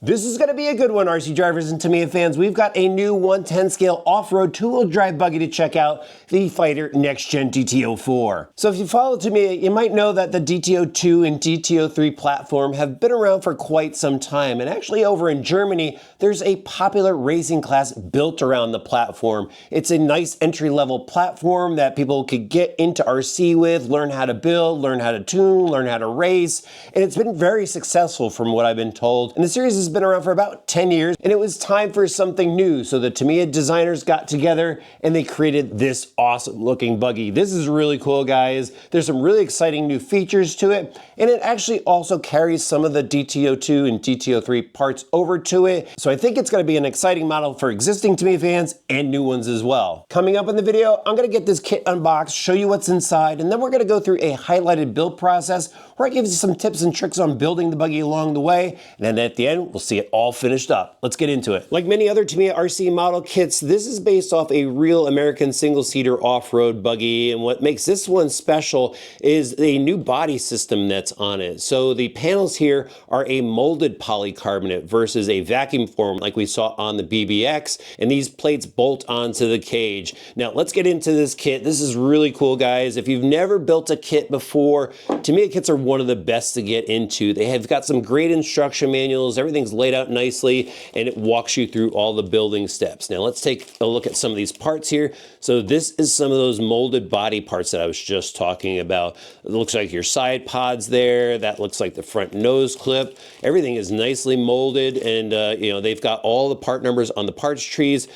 This is going to be a good one, RC drivers and Tamiya fans. We've got a new 110 scale off-road two-wheel drive buggy to check out, the Fighter NXGEN DT-04. So if you follow Tamiya, you might know that the DT-02 and DT-03 platform have been around for quite some time. And actually over in Germany, there's a popular racing class built around the platform. It's a nice entry-level platform that people could get into RC with, learn how to build, learn how to tune, learn how to race. And it's been very successful from what I've been told. And the series has been around for about 10 years, and it was time for something new. So the Tamiya designers got together and they created this awesome looking buggy. This is really cool, guys. There's some really exciting new features to it, and it actually also carries some of the DT-02 and DT-03 parts over to it. So I think it's going to be an exciting model for existing Tamiya fans and new ones as well. Coming up in the video, I'm going to get this kit unboxed, show you what's inside, and then we're going to go through a highlighted build process where I give you some tips and tricks on building the buggy along the way, and then at the end, we'll see it all finished up. Let's get into it. Like many other Tamiya RC model kits, this is based off a real American single-seater off-road buggy, and what makes this one special is a new body system that's on it. So the panels here are a molded polycarbonate versus a vacuum form like we saw on the BBX, and these plates bolt onto the cage. Now let's get into this kit. This is really cool, guys. If you've never built a kit before, Tamiya kits are one of the best to get into. They have got some great instruction manuals. Everything's laid out nicely, and it walks you through all the building steps. Now let's take a look at some of these parts here. So this is some of those molded body parts that I was just talking about. It looks like your side pods there. That looks like the front nose clip. Everything is nicely molded, and you know, they've got all the part numbers on the parts trees,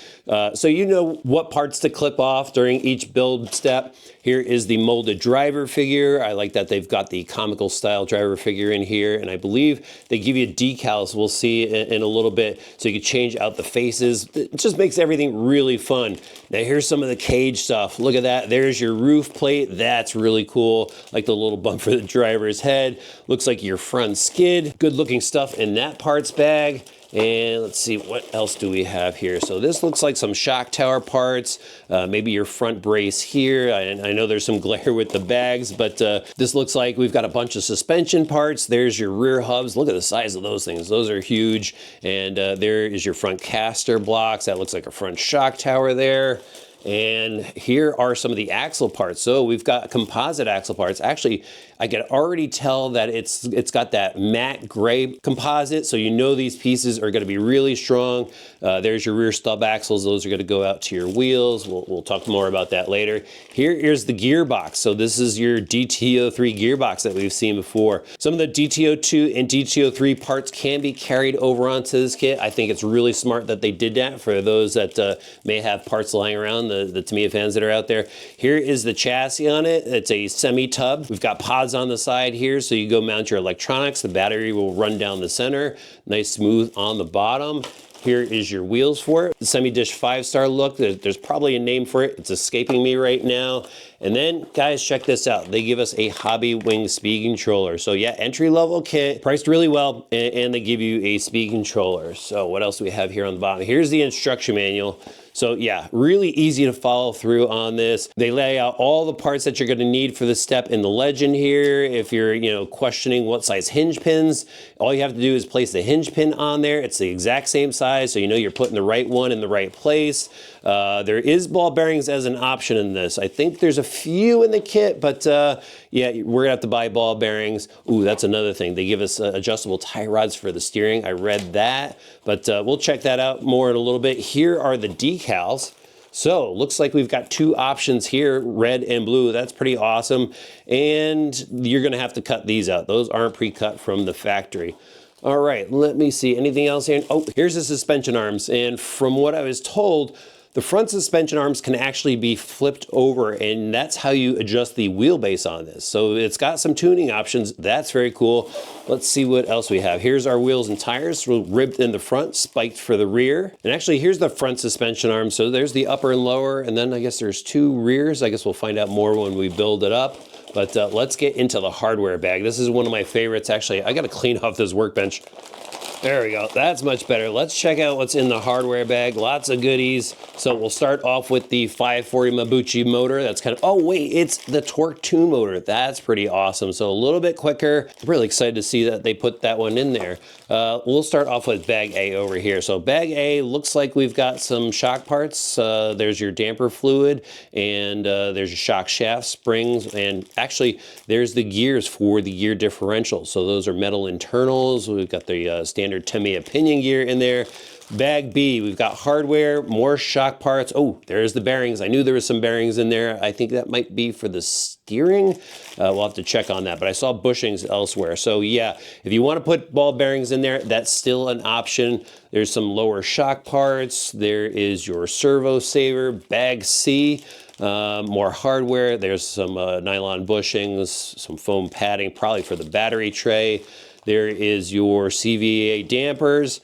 so you know what parts to clip off during each build step. Here is the molded driver figure. I like that they've got the comical style driver figure in here, and I believe they give you decals, we'll see in a little bit, so you can change out the faces. It just makes everything really fun. Now here's some of the cage stuff. Look at that. There's your roof plate. That's really cool. Like the little bump for the driver's head. Looks like your front skid. Good looking stuff in that parts bag. And let's see, what else do we have here? So this looks like some shock tower parts, maybe your front brace here. I know there's some glare with the bags, but this looks like we've got a bunch of suspension parts. There's your rear hubs. Look at the size of those things. Those are huge. And there is your front caster blocks. That looks like a front shock tower there. And here are some of the axle parts. So we've got composite axle parts. Actually, I can already tell that it's got that matte gray composite, so you know these pieces are going to be really strong. There's your rear stub axles. Those are going to go out to your wheels. We'll talk more about that later. Here's the gearbox. So this is your DT-03 gearbox that we've seen before. Some of the DT-02 and DT-03 parts can be carried over onto this kit. I think it's really smart that they did that for those that may have parts lying around, the Tamiya fans that are out there. Here is the chassis on it. It's a semi-tub. We've got pods on the side here, so you go mount your electronics. The battery will run down the center. Nice smooth on the bottom. Here is your wheels for it. The semi-dish 5-star look. There's probably a name for it. It's escaping me right now. And then, guys, check this out. They give us a hobby wing speed controller. So yeah, entry-level kit, priced really well, and they give you a speed controller. So what else do we have here on the bottom? Here's the instruction manual. So yeah, really easy to follow through on this. They lay out all the parts that you're going to need for the step in the legend here. If you're, questioning what size hinge pins, all you have to do is place the hinge pin on there. It's the exact same size, so you know you're putting the right one in the right place. There is ball bearings as an option in this. I think there's a few in the kit, but yeah, we're gonna have to buy ball bearings. Ooh, that's another thing. They give us adjustable tie rods for the steering. I read that, but we'll check that out more in a little bit. Here are the decals. So looks like we've got two options here, red and blue. That's pretty awesome. And you're gonna have to cut these out. Those aren't pre-cut from the factory. All right, let me see, anything else here? Oh, here's the suspension arms. And from what I was told, the front suspension arms can actually be flipped over, and that's how you adjust the wheelbase on this. So it's got some tuning options. That's very cool. Let's see what else we have. Here's our wheels and tires, ribbed in the front, spiked for the rear. And actually, here's the front suspension arm. So there's the upper and lower, and then I guess there's two rears. I guess we'll find out more when we build it up. But let's get into the hardware bag. This is one of my favorites. Actually, I got to clean off this workbench. There we go. That's much better. Let's check out what's in the hardware bag. Lots of goodies. So we'll start off with the 540 Mabuchi motor. That's kind of, oh wait, it's the Torque 2 motor. That's pretty awesome. So a little bit quicker. I'm really excited to see that they put that one in there. We'll start off with bag A over here. So bag A looks like we've got some shock parts. There's your damper fluid, and there's your shock shaft springs, and actually there's the gears for the gear differential. So those are metal internals. We've got the standard Tamiya pinion gear in there. Bag B, we've got hardware, more shock parts. Oh, there's the bearings. I knew there was some bearings in there. I think that might be for the steering. We'll have to check on that, but I saw bushings elsewhere. So yeah, if you want to put ball bearings in there, that's still an option. There's some lower shock parts. There is your servo saver. Bag C, more hardware. There's some nylon bushings, some foam padding, probably for the battery tray. There is your CVA dampers,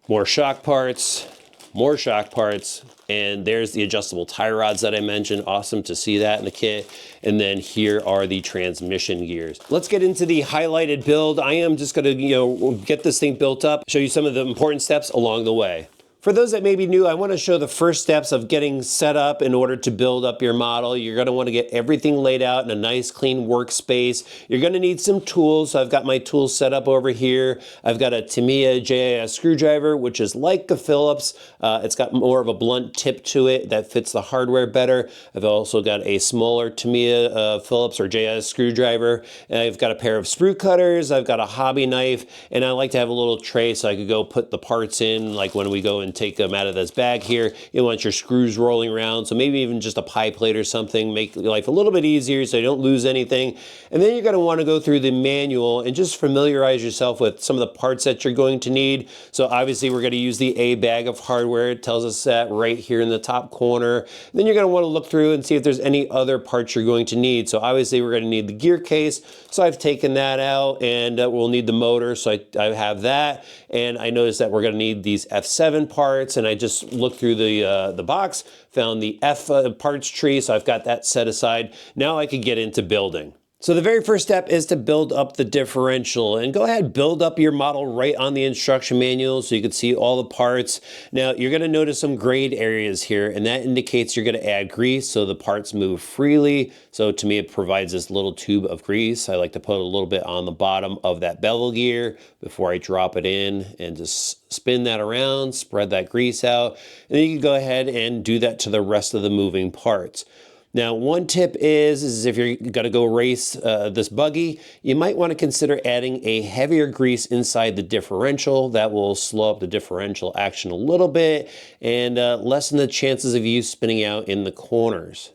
more shock parts, and there's the adjustable tie rods that I mentioned. Awesome to see that in the kit. And then here are the transmission gears. Let's get into the highlighted build. I am just gonna, get this thing built up, show you some of the important steps along the way. For those that may be new, I want to show the first steps of getting set up in order to build up your model. You're going to want to get everything laid out in a nice clean workspace. You're going to need some tools. So I've got my tools set up over here. I've got a Tamiya JIS screwdriver, which is like the Phillips. It's got more of a blunt tip to it that fits the hardware better. I've also got a smaller Tamiya Phillips or JIS screwdriver. And I've got a pair of sprue cutters. I've got a hobby knife, and I like to have a little tray so I could go put the parts in, like when we go and take them out of this bag here. You want your screws rolling around, so maybe even just a pie plate or something, make life a little bit easier so you don't lose anything. And then you're going to want to go through the manual and just familiarize yourself with some of the parts that you're going to need. So obviously we're going to use the A bag of hardware. It tells us that right here in the top corner. And then you're going to want to look through and see if there's any other parts you're going to need. So obviously we're going to need the gear case, so I've taken that out, and we'll need the motor, so I have that. And I noticed that we're going to need these F7 parts, and I just looked through the box, found the F parts tree, so I've got that set aside. Now I could get into building. So the very first step is to build up the differential, and go ahead, build up your model right on the instruction manual so you can see all the parts. Now you're going to notice some grayed areas here, and that indicates you're going to add grease so the parts move freely. So to me, it provides this little tube of grease. I like to put a little bit on the bottom of that bevel gear before I drop it in, and just spin that around, spread that grease out, and then you can go ahead and do that to the rest of the moving parts. Now, one tip is if you're going to go race this buggy, you might want to consider adding a heavier grease inside the differential. That will slow up the differential action a little bit and lessen the chances of you spinning out in the corners.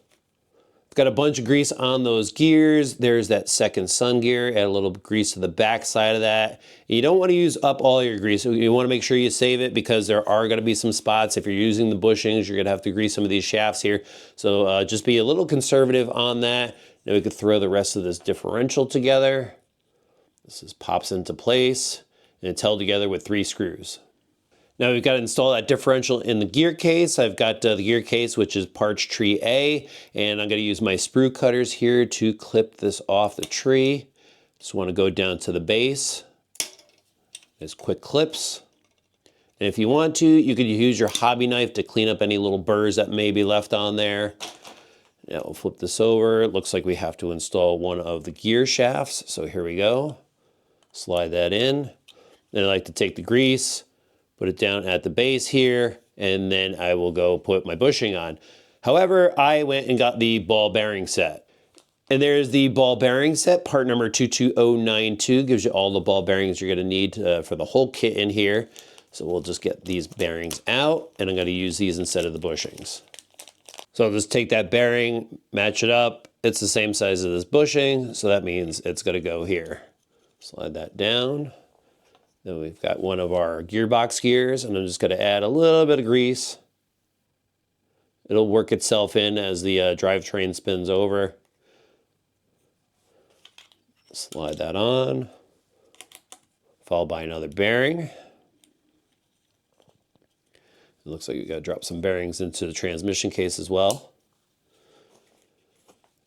Got a bunch of grease on those gears. There's that second sun gear. Add a little grease to the back side of that. You don't want to use up all your grease. You want to make sure you save it, because there are going to be some spots. If you're using the bushings, you're going to have to grease some of these shafts here. So just be a little conservative on that. Now we could throw the rest of this differential together. This just pops into place, and it's held together with 3 screws. Now we've got to install that differential in the gear case. I've got the gear case, which is parts tree A, and I'm going to use my sprue cutters here to clip this off the tree. Just want to go down to the base. There's quick clips. And if you want to, you could use your hobby knife to clean up any little burrs that may be left on there. Now we'll flip this over. It looks like we have to install one of the gear shafts. So here we go. Slide that in. Then I like to take the grease, put it down at the base here, and then I will go put my bushing on. However, I went and got the ball bearing set. And there's the ball bearing set, part number 22092, gives you all the ball bearings you're gonna need for the whole kit in here. So we'll just get these bearings out, and I'm gonna use these instead of the bushings. So I'll just take that bearing, match it up. It's the same size as this bushing, so that means it's gonna go here. Slide that down. Then we've got one of our gearbox gears, and I'm just going to add a little bit of grease. It'll work itself in as the drivetrain spins over. Slide that on, followed by another bearing. It looks like you got to drop some bearings into the transmission case as well.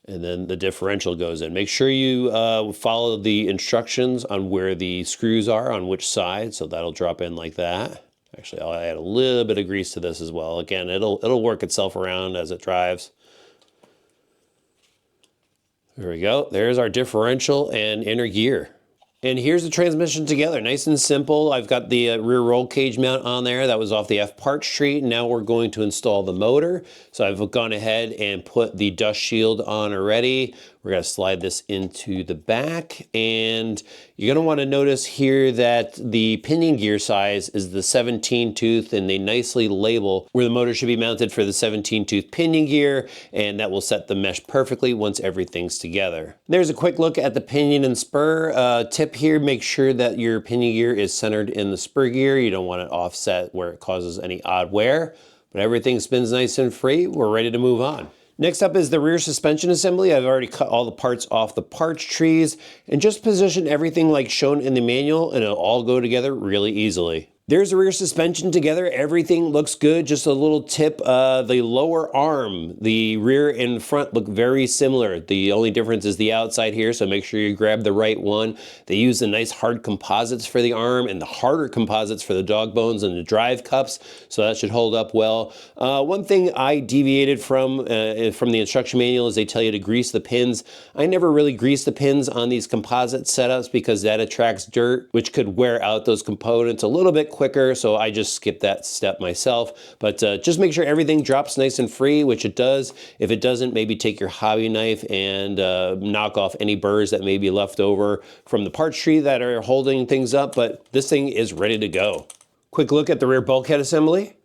And then the differential goes in. Make sure you follow the instructions on where the screws are, on which side, so that'll drop in like that. Actually, I'll add a little bit of grease to this as well. Again, it'll work itself around as it drives. There we go. There's our differential and inner gear. And here's the transmission together, nice and simple. I've got the rear roll cage mount on there. That was off the F part street. Now we're going to install the motor. So I've gone ahead and put the dust shield on already. We're gonna slide this into the back, and you're gonna wanna notice here that the pinion gear size is the 17 tooth, and they nicely label where the motor should be mounted for the 17 tooth pinion gear, and that will set the mesh perfectly once everything's together. There's a quick look at the pinion and spur. Tip here, make sure that your pinion gear is centered in the spur gear. You don't want it offset where it causes any odd wear, but everything spins nice and free. We're ready to move on. Next up is the rear suspension assembly. I've already cut all the parts off the parts trees and just position everything like shown in the manual, and it'll all go together really easily. There's the rear suspension together. Everything looks good. Just a little tip, the lower arm, the rear and front look very similar. The only difference is the outside here, so make sure you grab the right one. They use the nice hard composites for the arm and the harder composites for the dog bones and the drive cups, so that should hold up well. One thing I deviated from the instruction manual is they tell you to grease the pins. I never really grease the pins on these composite setups because that attracts dirt, which could wear out those components a little bit quicker, so I just skip that step myself. But just make sure everything drops nice and free, which it does. If it doesn't, maybe take your hobby knife and knock off any burrs that may be left over from the parts tree that are holding things up, but this thing is ready to go. Quick look at the rear bulkhead assembly.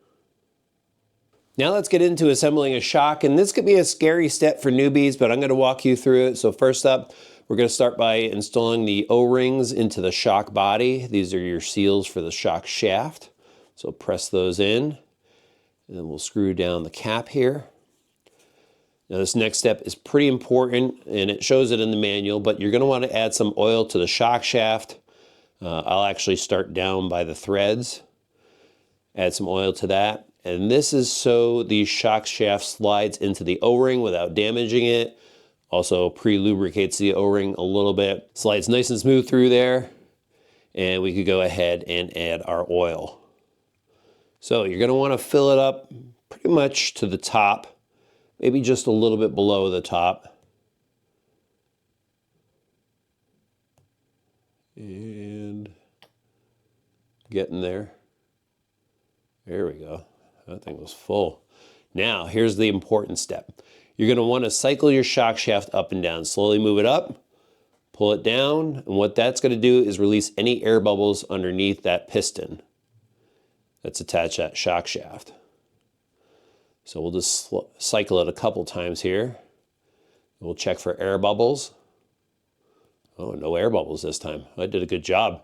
Now let's get into assembling a shock, and this could be a scary step for newbies, but I'm going to walk you through it. So first up, we're going to start by installing the O-rings into the shock body. These are your seals for the shock shaft. So press those in, and then we'll screw down the cap here. Now this next step is pretty important, and it shows it in the manual, but you're going to want to add some oil to the shock shaft. I'll actually start down by the threads. Add some oil to that. And this is so the shock shaft slides into the O-ring without damaging it. Also pre-lubricates the O-ring a little bit. Slides nice and smooth through there. And we could go ahead and add our oil. So you're going to want to fill it up pretty much to the top. Maybe just a little bit below the top. And getting there. There we go. That thing was full. Now, here's the important step. You're going to want to cycle your shock shaft up and down. Slowly move it up, pull it down, and what that's going to do is release any air bubbles underneath that piston that's attached to that shock shaft. So we'll just cycle it a couple times here. We'll check for air bubbles. Oh, no air bubbles this time. I did a good job.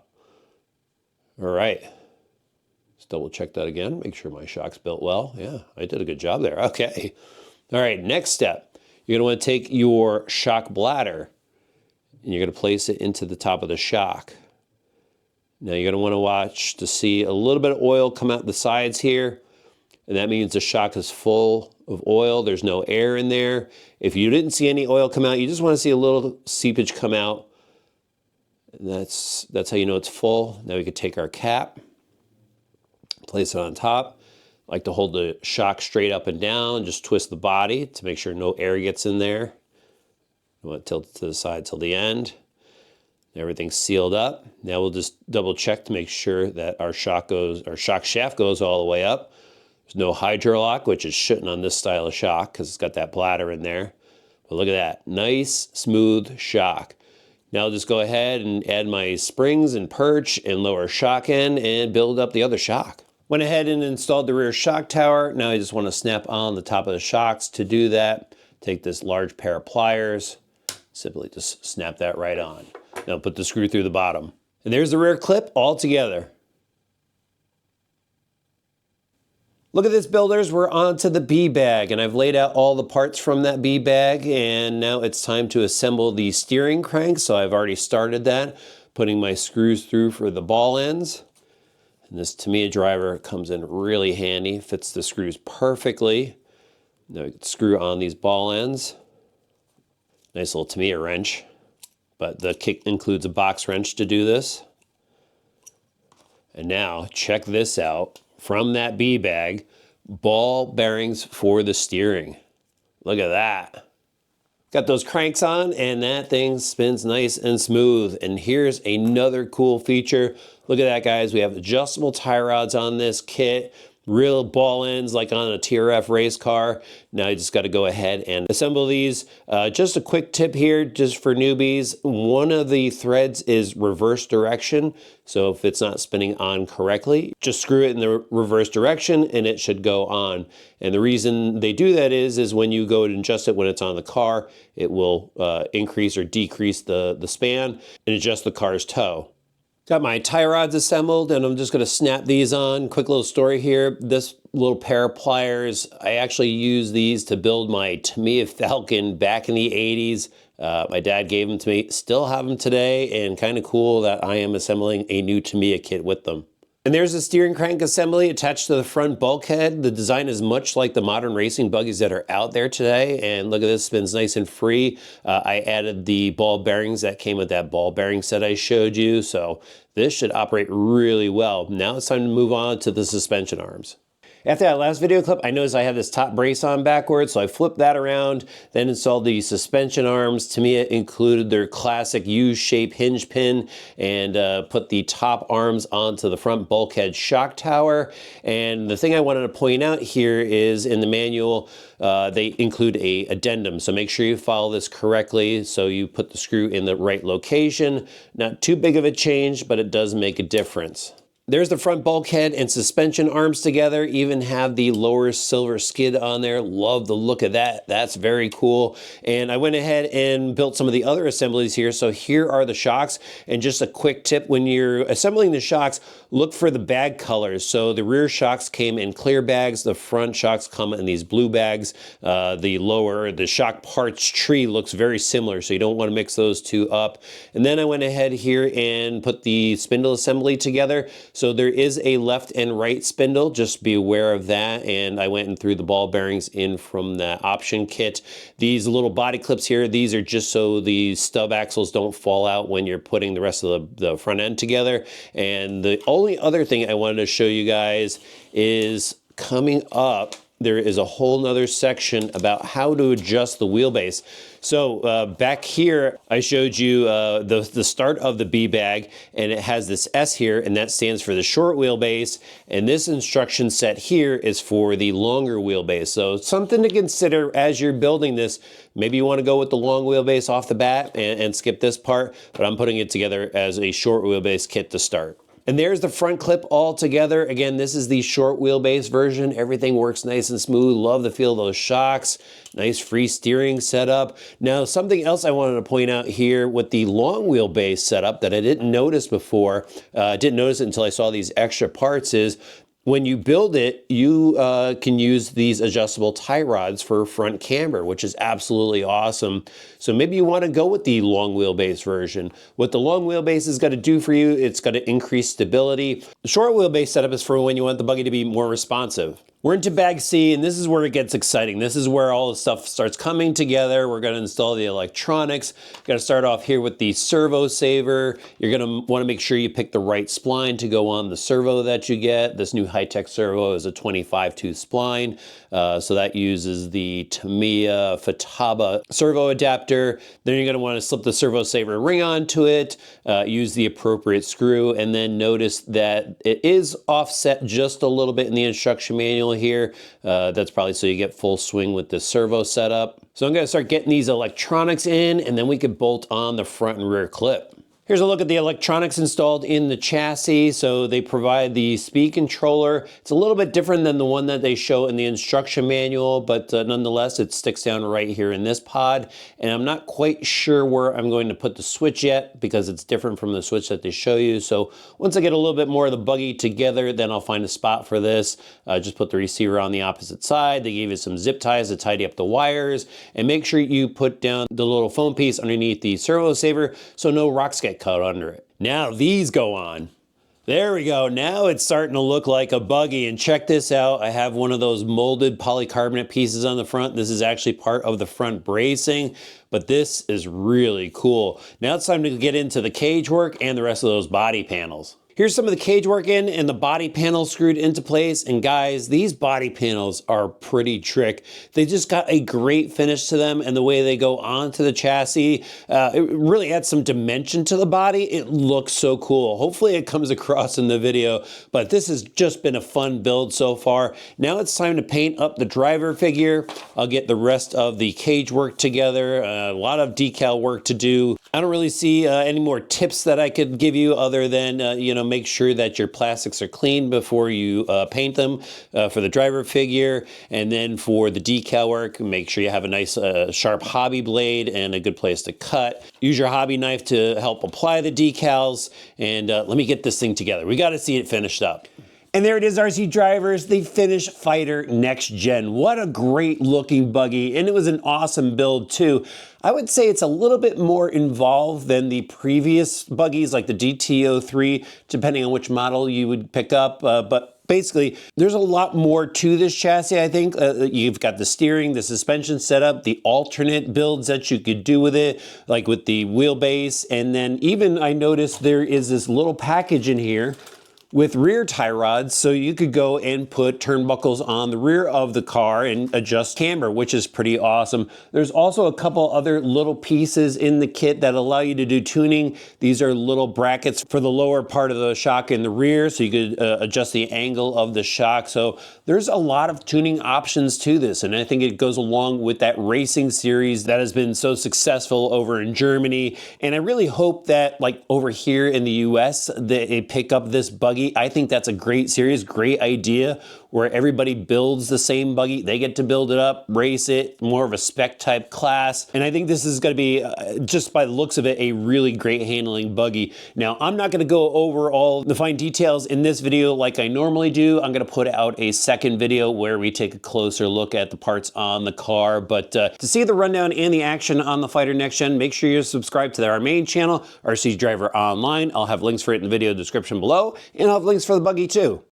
All right. Let's double check that again. Make sure my shock's built well. Yeah, I did a good job there. Okay. All right, next step. You're going to want to take your shock bladder and you're going to place it into the top of the shock. Now you're going to want to watch to see a little bit of oil come out the sides here. And that means the shock is full of oil. There's no air in there. If you didn't see any oil come out, you just want to see a little seepage come out. And that's how you know it's full. Now we could take our cap, place it on top. I like to hold the shock straight up and down, just twist the body to make sure no air gets in there. You want to tilt it to the side till the end. Everything's sealed up. Now we'll just double check to make sure that our shock shaft goes all the way up. There's no hydrolock, which it shouldn't on this style of shock because it's got that bladder in there. But look at that, nice, smooth shock. Now I'll just go ahead and add my springs and perch and lower shock end and build up the other shock. Went ahead and installed the rear shock tower. Now I just want to snap on the top of the shocks. To do that, take this large pair of pliers, simply just snap that right on. Now put the screw through the bottom. And there's the rear clip all together. Look at this, builders, we're on to the B bag, and I've laid out all the parts from that B bag, and now it's time to assemble the steering crank. So I've already started that, putting my screws through for the ball ends. And this Tamiya driver comes in really handy, fits the screws perfectly. Now we can screw on these ball ends. Nice little Tamiya wrench, but the kit includes a box wrench to do this. And now check this out. From that bee bag, ball bearings for the steering. Look at that. Got those cranks on and that thing spins nice and smooth. And here's another cool feature. Look at that, guys. We have adjustable tie rods on this kit. Real ball ends like on a TRF race car. Now you just got to go ahead and assemble these. Just a quick tip here, just for newbies. One of the threads is reverse direction. So if it's not spinning on correctly, just screw it in the reverse direction and it should go on. And the reason they do that is when you go and adjust it when it's on the car, it will increase or decrease the span and adjust the car's toe. Got my tie rods assembled and I'm just going to snap these on. Quick little story here. This little pair of pliers, I actually used these to build my Tamiya Falcon back in the 80s. My dad gave them to me. Still have them today, and kind of cool that I am assembling a new Tamiya kit with them. And there's a steering crank assembly attached to the front bulkhead. The design is much like the modern racing buggies that are out there today. And look at this, spins nice and free. I added the ball bearings that came with that ball bearing set I showed you. So this should operate really well. Now it's time to move on to the suspension arms. After that last video clip, I noticed I had this top brace on backwards, so I flipped that around, then installed the suspension arms. Tamiya included their classic U-shaped hinge pin and put the top arms onto the front bulkhead shock tower. And the thing I wanted to point out here is in the manual, they include a addendum, so make sure you follow this correctly so you put the screw in the right location. Not too big of a change, but it does make a difference. There's the front bulkhead and suspension arms together, even have the lower silver skid on there. Love the look of that. That's very cool. And I went ahead and built some of the other assemblies here. So here are the shocks. And just a quick tip, when you're assembling the shocks, look for the bag colors. So the rear shocks came in clear bags. The front shocks come in these blue bags. The shock parts tree looks very similar, so you don't want to mix those two up. And then I went ahead here and put the spindle assembly together. So there is a left and right spindle, just be aware of that. And I went and threw the ball bearings in from the option kit. These little body clips here, these are just so the stub axles don't fall out when you're putting the rest of the front end together. And the only other thing I wanted to show you guys is coming up, there is a whole nother section about how to adjust the wheelbase. So back here, I showed you the start of the B bag, and it has this S here, and that stands for the short wheelbase. And this instruction set here is for the longer wheelbase. So something to consider as you're building this. Maybe you want to go with the long wheelbase off the bat and skip this part, but I'm putting it together as a short wheelbase kit to start. And there's the front clip all together. Again, this is the short wheelbase version. Everything works nice and smooth. Love the feel of those shocks. Nice free steering setup. Now, something else I wanted to point out here with the long wheelbase setup that I didn't notice before, didn't notice it until I saw these extra parts, is when you build it, you can use these adjustable tie rods for front camber, which is absolutely awesome. So maybe you want to go with the long wheelbase version. What the long wheelbase is going to do for you, it's going to increase stability. The short wheelbase setup is for when you want the buggy to be more responsive. We're into bag C, and this is where it gets exciting. This is where all the stuff starts coming together. We're going to install the electronics. Got to start off here with the servo saver. You're going to want to make sure you pick the right spline to go on the servo that you get. This new high-tech servo is a 25-tooth spline, so that uses the Tamiya Futaba servo adapter. Then you're going to want to slip the servo saver ring onto it, use the appropriate screw, and then notice that it is offset just a little bit in the instruction manual here. That's probably so you get full swing with the servo setup. So I'm going to start getting these electronics in, and then we could bolt on the front and rear clip. Here's a look at the electronics installed in the chassis. So they provide the speed controller. It's a little bit different than the one that they show in the instruction manual, but nonetheless, it sticks down right here in this pod. And I'm not quite sure where I'm going to put the switch yet because it's different from the switch that they show you. So once I get a little bit more of the buggy together, then I'll find a spot for this. Just put the receiver on the opposite side. They gave you some zip ties to tidy up the wires, and make sure you put down the little foam piece underneath the servo saver so no rocks get cut under it. Now these go on. There we go. Now it's starting to look like a buggy. And check this out. I have one of those molded polycarbonate pieces on the front. This is actually part of the front bracing, but this is really cool. Now it's time to get into the cage work and the rest of those body panels. Here's some of the cage work in and the body panels screwed into place. And guys, these body panels are pretty trick. They just got a great finish to them, and the way they go onto the chassis, it really adds some dimension to the body. It looks so cool. Hopefully it comes across in the video, but this has just been a fun build so far. Now it's time to paint up the driver figure. I'll get the rest of the cage work together. A lot of decal work to do. I don't really see any more tips that I could give you other than, make sure that your plastics are clean before you paint them for the driver figure. And then for the decal work, make sure you have a nice sharp hobby blade and a good place to cut. Use your hobby knife to help apply the decals. And let me get this thing together. We got to see it finished up. And there it is, RC drivers, the finished Fighter NXGEN. What a great looking buggy, and it was an awesome build too. I would say it's a little bit more involved than the previous buggies like the DT-03, depending on which model you would pick up, but basically, there's a lot more to this chassis, I think. You've got the steering, the suspension setup, the alternate builds that you could do with it, like with the wheelbase, and then even I noticed there is this little package in here with rear tie rods, so you could go and put turnbuckles on the rear of the car and adjust camber, which is pretty awesome. There's also a couple other little pieces in the kit that allow you to do tuning. These are little brackets for the lower part of the shock in the rear, so you could adjust the angle of the shock. So there's a lot of tuning options to this, and I think it goes along with that racing series that has been so successful over in Germany. And I really hope that, like over here in the US, they pick up this buggy. I think that's a great series, great idea, where everybody builds the same buggy. They get to build it up, race it, more of a spec type class. And I think this is going to be, just by the looks of it, a really great handling buggy. Now, I'm not going to go over all the fine details in this video like I normally do. I'm going to put out a second video where we take a closer look at the parts on the car. But to see the rundown and the action on the Fighter NXGEN, make sure you're subscribed to our main channel, RC Driver Online. I'll have links for it in the video description below, and I'll have links for the buggy too.